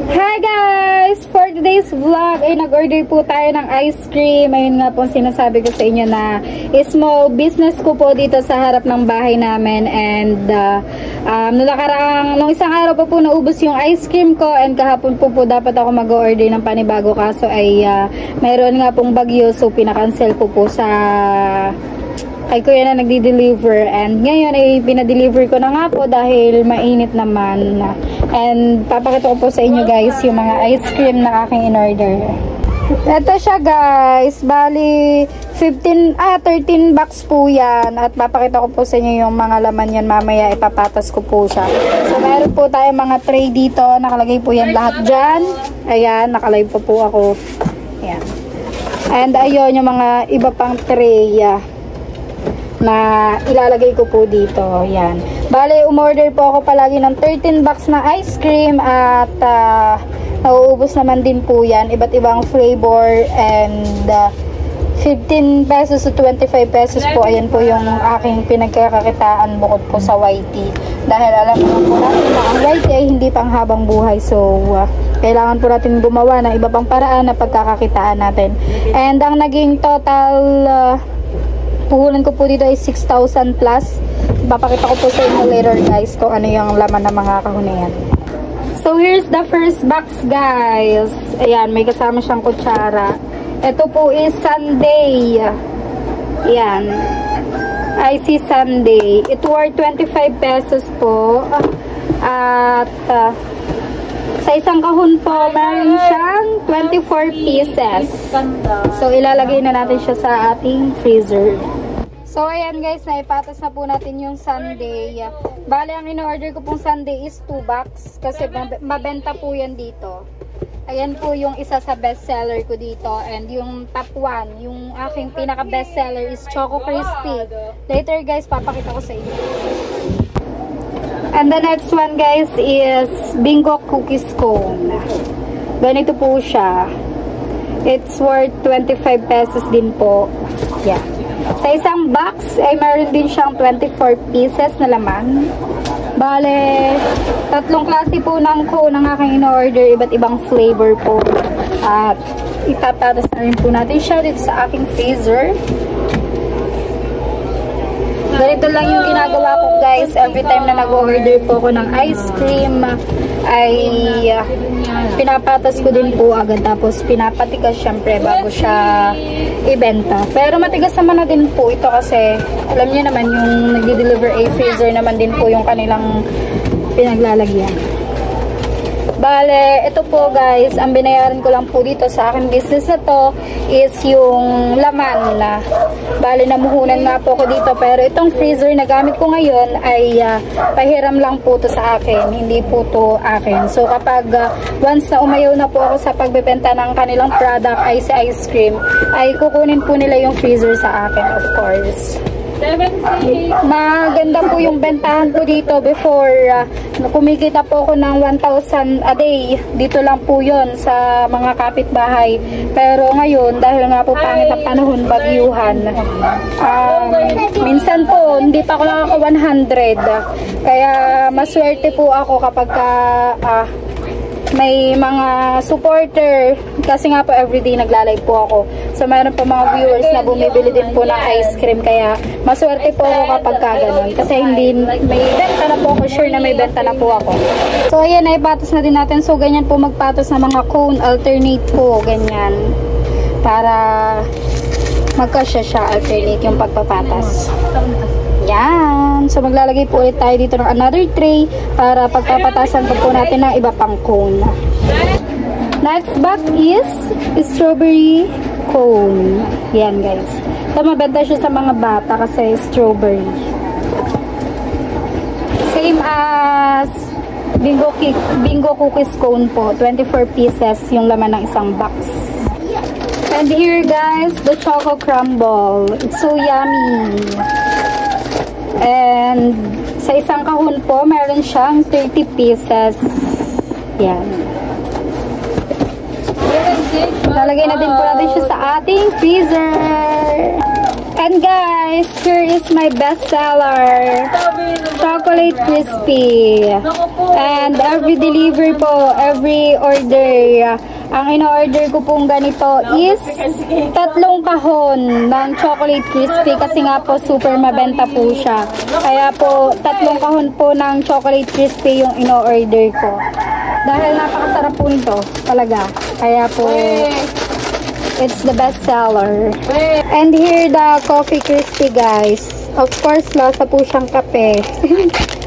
Hi guys! For today's vlog ay nag-order po tayo ng ice cream. Ayun nga po sinasabi ko sa inyo na small business ko po dito sa harap ng bahay namin. And nung isang araw po naubos yung ice cream ko. And kahapon po dapat ako mag-order ng panibago. Kaso ay mayroon nga pong bagyo. So pinakancel ko po sa kay kuya na nagdi-deliver, and ngayon ay pinadeliver ko na nga po dahil mainit naman. And papakita ko po sa inyo guys yung mga ice cream na aking in-order. Ito siya guys, bali 13 box po yan, at papakita ko po sa inyo yung mga laman yan mamaya, ipapatas ko po siya. So meron po tayo mga tray dito, nakalagay po yan lahat dyan. Ayan, nakalive po ako. Ayan. And ayun yung mga iba pang tray na ilalagay ko po dito. Yan. Bale, umorder po ako palagi ng 13 box na ice cream, at nauubos naman din po yan. Iba't ibang flavor, and 15 pesos to 25 pesos po. Ayan po yung aking pinagkakakitaan bukod po sa YT. Dahil alam po natin na ang YT ay hindi pang habang buhay. So, kailangan po natin gumawa ng iba pang paraan na pagkakakitaan natin. And ang naging total puhunan ko po dito ay 6,000 plus. Papakita ko po sa inyo later guys kung ano yung laman ng mga kahon na yan. So here's the first box guys. Ayan, may kasama siyang kutsara. Ito po is sundae. Ayan, icy sundae. It worth 25 pesos po. At sa isang kahon po, meron siyang 24 pieces. So, ilalagay na natin siya sa ating freezer. So, ayan guys, naipatas na po natin yung sundae. Bale, ang in-order ko pong sundae is 2 box. Kasi mabenta po yan dito. Ayan po yung isa sa bestseller ko dito. And yung top 1, yung aking pinaka-bestseller is Choco Crispy. Later guys, papakita ko sa inyo. And the next one guys is Bingo Cookies Cone. Ganito po siya. It's worth 25 pesos din po. Yeah. Sa isang box ay meron din siyang 24 pieces na laman. Bale, tatlong klase po ng cone ang aking in-order. Iba't ibang flavor po. At itapatas na rin po natin siya dito sa aking freezer. Ganito lang yung ginagawa ko guys. Every time na nag-order po ako ng ice cream ay pinapatas ko din po agad. Tapos pinapatigas syempre bago siya ibenta. Pero matigas naman na din po ito kasi alam niyo naman yung nag-deliver freezer naman din po yung kanilang pinaglalagyan. Bale, ito po guys, ang binayaran ko lang po dito sa aking business na to is yung laman na. Bale, namuhunan nga po ako dito, pero itong freezer na gamit ko ngayon ay pahiram lang po to sa akin, hindi po to akin. So kapag once na umayaw na po ako sa pagbebenta ng kanilang product, ice cream, ay kukunin po nila yung freezer sa akin, of course. Maganda po yung bentahan ko dito before. Kumikita po ako ng 1,000 a day. Dito lang po yon sa mga kapitbahay. Pero ngayon, dahil nga po pangit ang panahon, bagyuhan, minsan po, hindi pa ako nakaka 100. Kaya maswerte po ako kapag may mga supporter, kasi nga po everyday nagla-live po ako. So mayroon po mga viewers na bumibili din po ng ice cream, kaya maswerte po ako kapag gano'n. Kasi hindi may benta na po ako, sure na may benta na po ako. So ayan, naipatas na din natin. So ganyan po magpatas ng mga cone, alternate po, ganyan. Para magkasya siya, alternate yung pagpapatas. Yan. So, maglalagay po ulit tayo dito ng another tray para pagpapatasan po natin ng iba pang cone. Next box is strawberry cone. Yan, guys. So, mabenta siya sa mga bata kasi strawberry. Same as Bingo Cookies Cone po. 24 pieces yung laman ng isang box. And here, guys, the Choco Crumble. It's so yummy. And sa isang kahon po, meron siyang 30 pieces. Yan. Lalagay na din po natin siya sa ating freezer. And guys, here is my bestseller, Chocolate Crispy. And every delivery po, every order, ang in-order ko pong ganito is 3 kahon ng Chocolate Crispy kasi nga po super mabenta po siya. Kaya po 3 kahon po ng Chocolate Crispy yung in-order ko. Dahil napakasarap po nito talaga. Kaya po it's the best seller. And here the Coffee Crispy guys. Of course, lasa po siyang kape.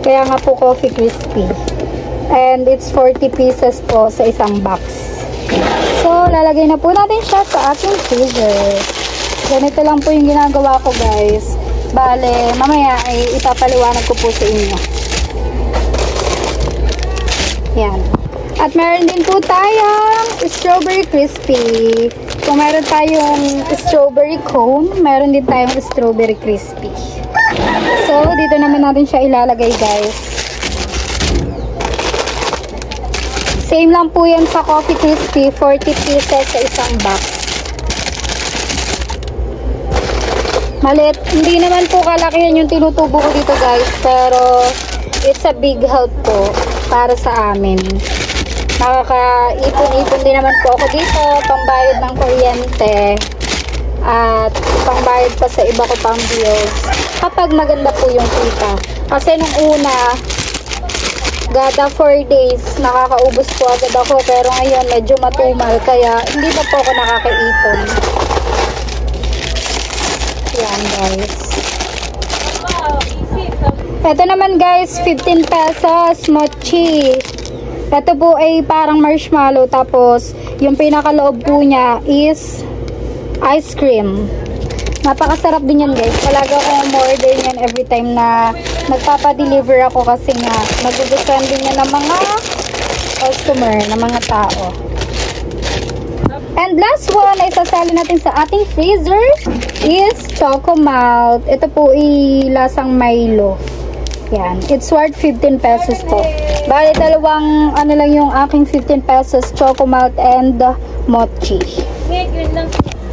Kaya nga po Coffee Crispy. And it's 40 pieces po sa isang box. So, lalagay na po natin siya sa ating freezer. Ganito lang po yung ginagawa ko guys. Bale, mamaya ay ipapaliwanag ko po sa inyo. Yan. At meron din po tayong strawberry crispy. Kung meron tayong strawberry cone, meron din tayong strawberry crispy. So, dito naman natin siya ilalagay guys. Same lang po yan sa Coffee Crispy, 40 pieces sa isang box. Malit, hindi naman po kalakihan yung tinutubo ko dito guys, pero it's a big help po para sa amin. Nakakaipon-ipon din naman po ako dito, pambayad ng kuryente at pambayad pa sa iba ko pang bills kapag maganda po yung kita. Kasi nung una, gada 4 days, nakakaubos po agad ako, pero ngayon medyo matumal kaya hindi na po ako nakakaipon. Yan guys. Ito naman guys, 15 pesos mochi. Ito po ay parang marshmallow, tapos yung pinakaloob po niya is ice cream. Napakasarap din yan guys. Talaga akong order niyan every time na nagpapadeliver ako kasi nga nagugustuhan din yan ng mga customer, ng mga tao. And last one ay sasali natin sa ating freezer is Choco Malt. Ito po ay lasang Milo. Yan. It's worth 15 pesos po. Bali, dalawang ano lang yung aking 15 pesos, Choco Malt and mochi.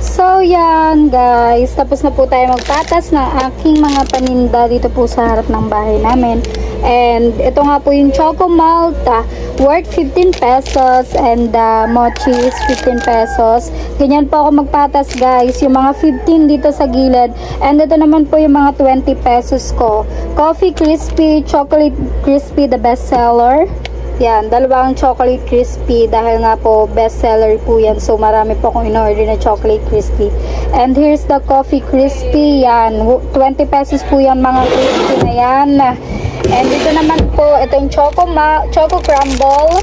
So, yan guys. Tapos na po tayo magpatas ng aking mga paninda dito po sa harap ng bahay namin. And ito nga po yung Choco Malt, worth 15 pesos and mochi is 15 pesos. Ganyan po ako magpatas guys. Yung mga 15 dito sa gilid. And ito naman po yung mga 20 pesos ko. Coffee Crispy, Chocolate Crispy, the best seller. Yan, dalawang Chocolate Crispy dahil nga po best seller po yan. So marami po akong in-order na Chocolate Crispy. And here's the Coffee Crispy. Yan, 20 pesos po yan mga crispy na yan. And dito naman po, ito yung Choco Crumble.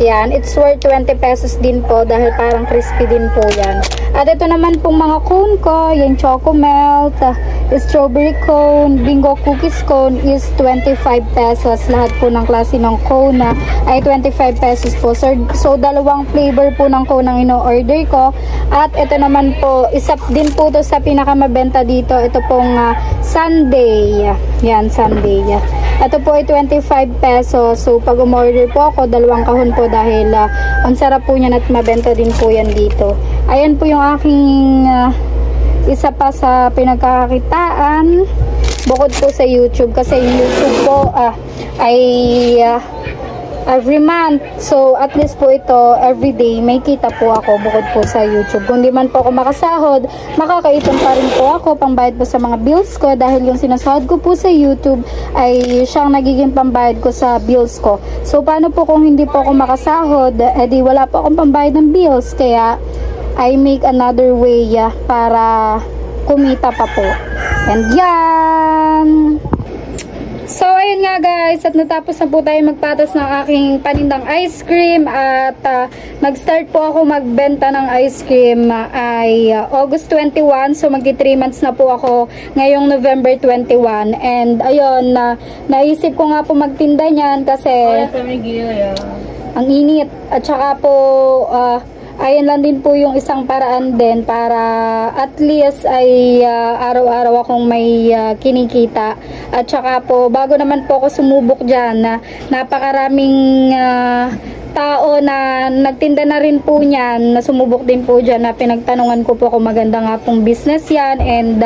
Yan, it's worth 20 pesos din po dahil parang crispy din po yan. At ito naman pong mga cone ko, yung Choco Melt, strawberry cone, bingo cookies cone is 25 pesos. Lahat po ng klase ng cone ay 25 pesos po. So dalawang flavor po ng cone ang ino-order ko. At ito naman po, isa din po to sa pinakamabenta dito. Ito pong sundae. Yan, sundae. Ito po ay 25 pesos. So pag umorder po ako, dalawang kahon po dahil ang sarap po niyan at mabenta din po yan dito. Ayan po yung aking isa pa sa pinagkakakitaan bukod po sa YouTube, kasi yung YouTube po ay every month. So at least po ito every day may kita po ako bukod po sa YouTube. Kung di man po ako makasahod, makakaipon pa rin po ako pambayad po sa mga bills ko dahil yung sinasahod ko po sa YouTube ay siyang nagiging pambayad ko sa bills ko. So paano po kung hindi po ako makasahod, edi wala po akong pambayad ng bills, kaya I make another way para kumita pa po. And yan. So, ayun nga guys, at natapos na po tayo magpatas ng aking panindang ice cream at nag-start po ako magbenta ng ice cream ay August 21. So, magti 3 months na po ako ngayong November 21. And ayun, naisip ko nga po magtinda niyan kasi ang init. At saka po, ayun lang din po yung isang paraan din para at least ay araw-araw akong may kinikita. At saka po, bago naman po ako sumubok dyan, napakaraming tao na nagtinda na rin po niyan, na sumubok din po dyan, na pinagtanungan ko po kung maganda nga pong business yan, and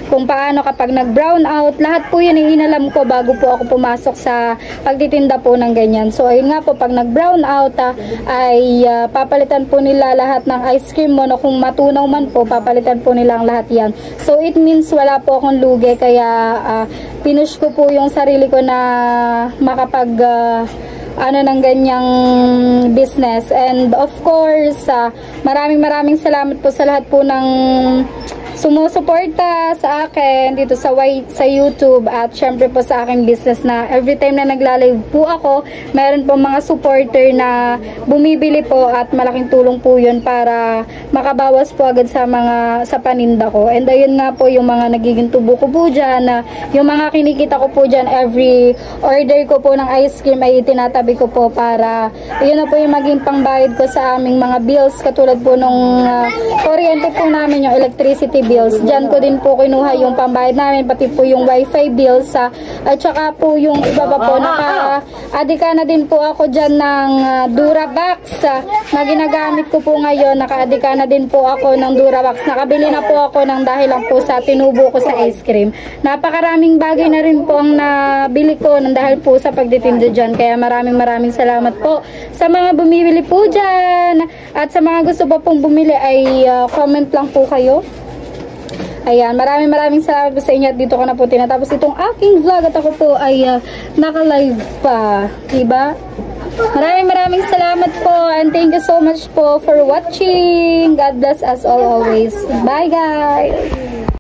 kung paano kapag nag-brown out, lahat po yun inalam ko bago po ako pumasok sa pagtitinda po ng ganyan. So ayun nga po, pag nag-brown out ay papalitan po nila lahat ng ice cream mo, no, kung matunaw man po, papalitan po nila ang lahat yan. So it means wala po akong lugi, kaya pinush ko po yung sarili ko na makapag ng ganyang business. And of course, maraming salamat po sa lahat po ng sumusuporta sa akin dito sa YouTube, at syempre po sa aking business, na every time na nagla-live po ako, meron po mga supporter na bumibili po, at malaking tulong po yun para makabawas po agad sa paninda ko. And ayun nga po yung mga nagiging tubo ko po dyan, yung mga kinikita ko po dyan, every order ko po ng ice cream ay tinatabi ko po para yun na po yung maging pangbayad ko sa aming mga bills, katulad po nung kuryente po namin, yung electricity bills. Diyan ko din po kinuha yung pambayad namin, pati po yung wifi bills, at saka po yung iba pa po. Naka-adika na din po ako dyan ng Durabox na ginagamit ko po ngayon. Naka-adika na din po ako ng Durabox. Nakabili na po ako ng dahil lang po sa tinubo ko sa ice cream. Napakaraming bagay na rin po ang nabili ko ng dahil po sa pagtitinda dyan. Kaya maraming salamat po sa mga bumibili po dyan. At sa mga gusto pa pong bumili ay comment lang po kayo. Ayan, maraming salamat po sa inyo, at dito ko na po tinatapos itong aking vlog, at ako po ay naka-live pa, diba? Maraming salamat po, and thank you so much po for watching. God bless us all always. Bye guys!